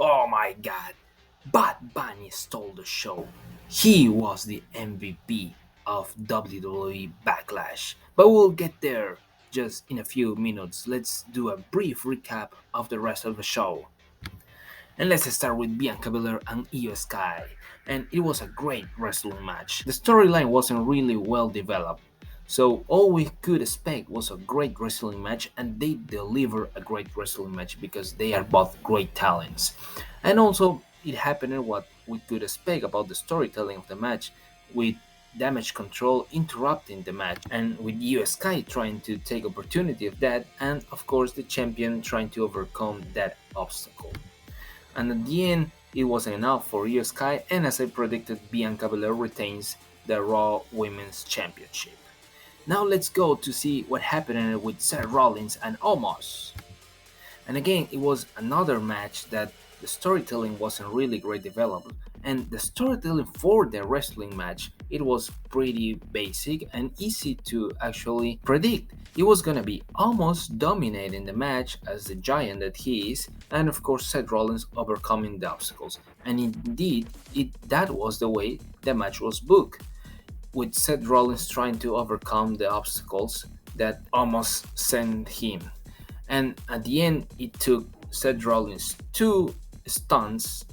Oh my god, Bad Bunny stole the show. He was the MVP of WWE Backlash. But we'll get there just in a few minutes. Let's do a brief recap of the rest of the show. And let's start with Bianca Belair and Io Sky. And it was a great wrestling match. The storyline wasn't really well developed, so all we could expect was a great wrestling match, and they deliver a great wrestling match because they are both great talents. And also, it happened in what we could expect about the storytelling of the match, with damage control interrupting the match, and with Io Sky trying to take opportunity of that, and of course the champion trying to overcome that obstacle. And at the end, it wasn't enough for Io Sky, and as I predicted, Bianca Belair retains the Raw Women's Championship. Now let's go to see what happened with Seth Rollins and Omos. And again, it was another match that the storytelling wasn't really great developed, and the storytelling for the wrestling match it was pretty basic and easy to actually predict. It was gonna be almost dominating the match as the giant that he is, and of course Seth Rollins overcoming the obstacles. And indeed, that was the way the match was booked, with Seth Rollins trying to overcome the obstacles that almost sent him. And at the end, it took Seth Rollins two stunts,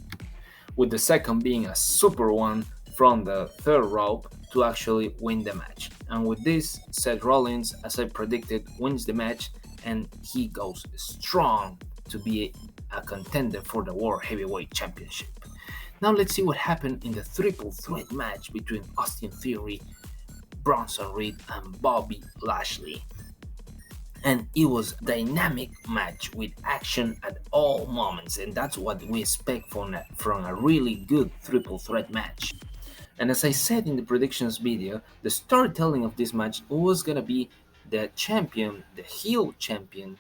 with the second being a super one from the third rope to actually win the match. And with this, Seth Rollins, as I predicted, wins the match and he goes strong to be a contender for the World Heavyweight Championship. Now let's see what happened in the triple threat match between Austin Theory, Bronson Reed, and Bobby Lashley. And it was a dynamic match with action at all moments, and that's what we expect from a really good triple threat match. And as I said in the predictions video, the storytelling of this match was gonna be the champion, the heel champion,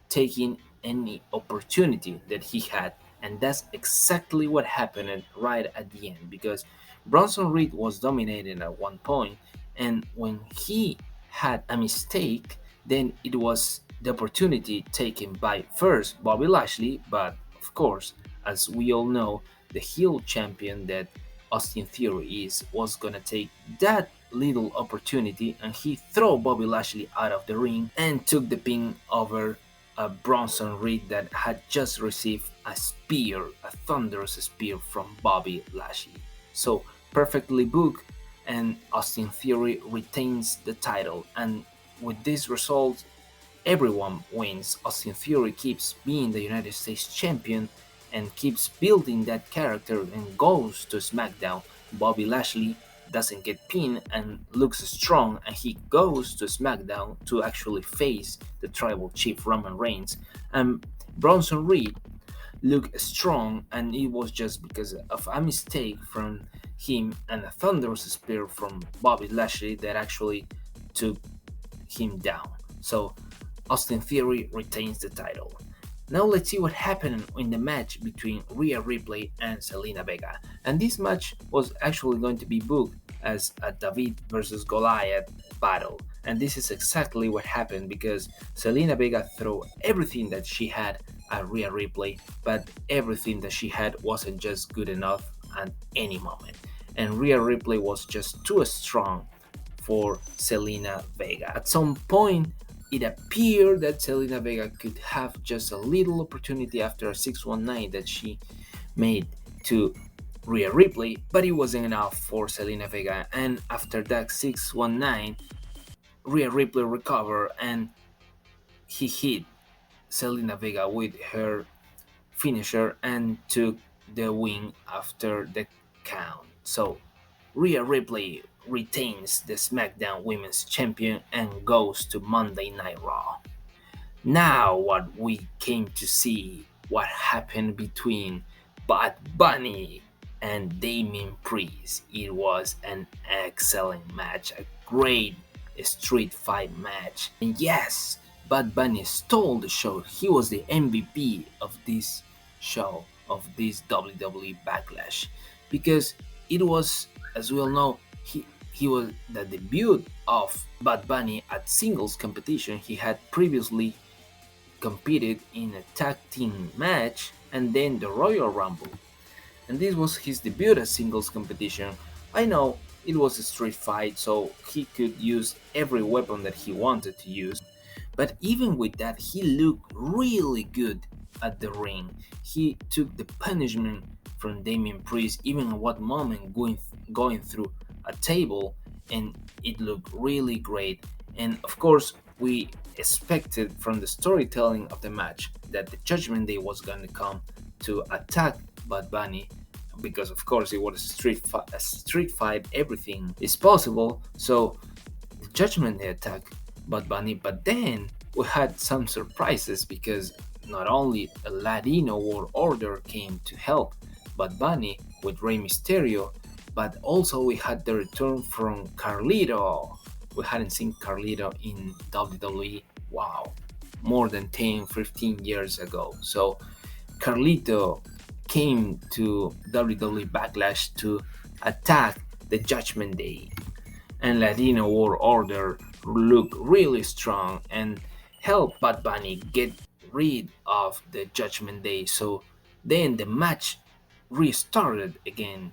taking any opportunity that he had, and that's exactly what happened right at the end, because Bronson Reed was dominating at one point, and when he had a mistake, then it was the opportunity taken by first Bobby Lashley, but of course, as we all know, the heel champion that Austin Theory is was gonna take that little opportunity, and he threw Bobby Lashley out of the ring and took the pin over a Bronson Reed that had just received a spear, a thunderous spear from Bobby Lashley. So perfectly booked, and Austin Theory retains the title. And with this result, everyone wins. Austin Theory keeps being the United States champion and keeps building that character and goes to SmackDown. Bobby Lashley doesn't get pinned and looks strong, and he goes to SmackDown to actually face the tribal chief Roman Reigns. And Bronson Reed looked strong, and it was just because of a mistake from him and a thunderous spear from Bobby Lashley that actually took him down. So Austin Theory retains the title. Now let's see what happened in the match between Rhea Ripley and Zelina Vega. And this match was actually going to be booked as a David versus Goliath battle. And this is exactly what happened, because Zelina Vega threw everything that she had at Rhea Ripley, but everything that she had wasn't just good enough at any moment. And Rhea Ripley was just too strong for Zelina Vega. At some point, it appeared that Zelina Vega could have just a little opportunity after a 619 that she made to Rhea Ripley, but it wasn't enough for Zelina Vega. And after that 619, Rhea Ripley recovered and he hit Zelina Vega with her finisher and took the win after the count. So Rhea Ripley retains the SmackDown Women's Champion and goes to Monday Night Raw. Now, what we came to see, what happened between Bad Bunny and Damien Priest. It was an excellent match, a great street fight match. And yes, Bad Bunny stole the show. He was the MVP of this show, of this WWE Backlash, because it was, as we all know, he was the debut of Bad Bunny at singles competition. He had previously competed in a tag team match, and then the Royal Rumble. And this was his debut as singles competition. I know it was a street fight, so he could use every weapon that he wanted to use. But even with that, he looked really good at the ring. He took the punishment from Damian Priest, even at one moment going through a table, and it looked really great. And of course, we expected from the storytelling of the match that the Judgment Day was going to come to attack Bad Bunny, because of course it was a street fight, everything is possible. So the Judgment Day attacked Bad Bunny, but then we had some surprises because not only a Latino World Order came to help Bad Bunny with Rey Mysterio, but also we had the return from Carlito. We hadn't seen Carlito in WWE, wow, more than 10-15 years ago. So Carlito came to WWE Backlash to attack the Judgment Day, and Latino World Order looked really strong and helped Bad Bunny get rid of the Judgment Day. So then the match restarted again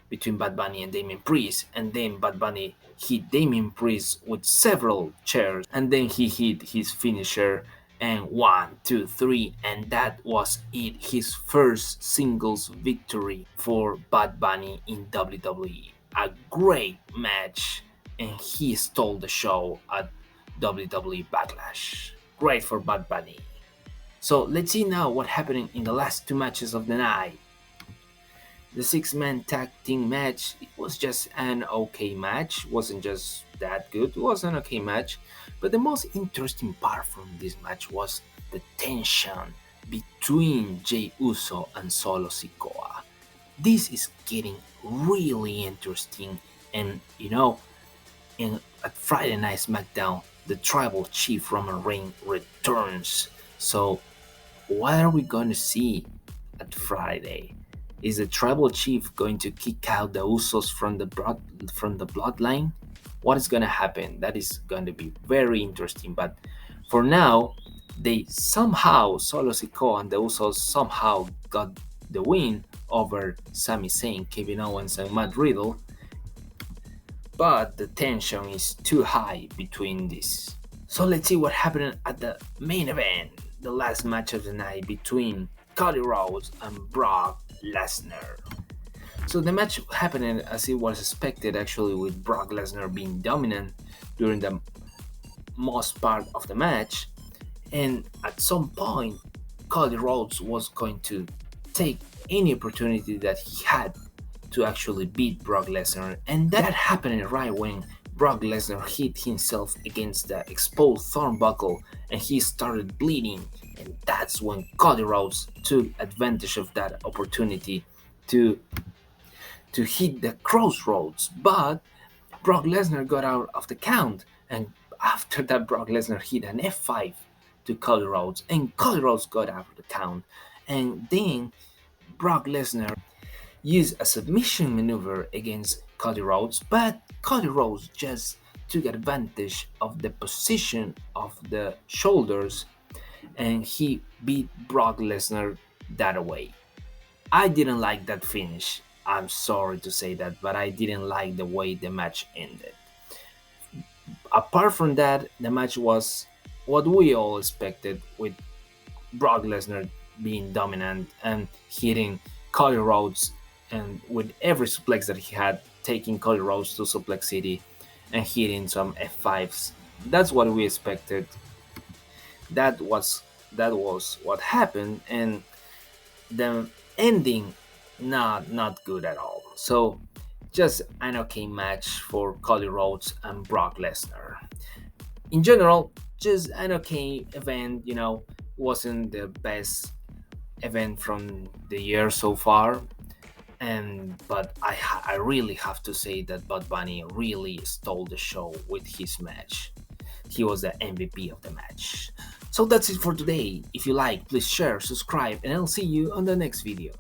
between Bad Bunny and Damian Priest, and then Bad Bunny hit Damian Priest with several chairs, and then he hit his finisher, and 1, 2, 3, and that was it. His first singles victory for Bad Bunny in WWE. A great match, and he stole the show at WWE Backlash. Great for Bad Bunny. So let's see now what happened in the last two matches of the night. The six-man tag team match, it was just an okay match. Wasn't just that good, it was an okay match. But the most interesting part from this match was the tension between Jey Uso and Solo Sikoa. This is getting really interesting, and at Friday Night SmackDown, the Tribal Chief Roman Reigns returns. So what are we going to see at Friday? Is the Tribal Chief going to kick out the Usos from the Bloodline? What is going to happen? That is going to be very interesting. But for now, they somehow, Solo Sikoa and the Usos somehow got the win over Sami Zayn, Kevin Owens, and Matt Riddle. But the tension is too high between these. So let's see what happened at the main event, the last match of the night between Cody Rhodes and Brock Lesnar. So the match happened as it was expected, actually, with Brock Lesnar being dominant during the most part of the match, and at some point Cody Rhodes was going to take any opportunity that he had to actually beat Brock Lesnar, and that happened right when Brock Lesnar hit himself against the exposed turnbuckle and he started bleeding, and that's when Cody Rhodes took advantage of that opportunity to hit the crossroads. But Brock Lesnar got out of the count, and after that Brock Lesnar hit an F5 to Cody Rhodes, and Cody Rhodes got out of the count, and then Brock Lesnar used a submission maneuver against Cody Rhodes, but Cody Rhodes just took advantage of the position of the shoulders and he beat Brock Lesnar that way. I didn't like that finish. I'm sorry to say that, but I didn't like the way the match ended. Apart from that, the match was what we all expected, with Brock Lesnar being dominant and hitting Cody Rhodes, and with every suplex that he had, taking Cody Rhodes to Suplex City and hitting some F5s. That's what we expected. That was what happened, and the ending not good at all. So just an okay match for Cody Rhodes and Brock Lesnar. In general, just an okay event. Wasn't the best event from the year so far, but I really have to say that Bad Bunny really stole the show with his match. He was the MVP of the match. So that's it for today. If you like, please share, subscribe, and I'll see you on the next video.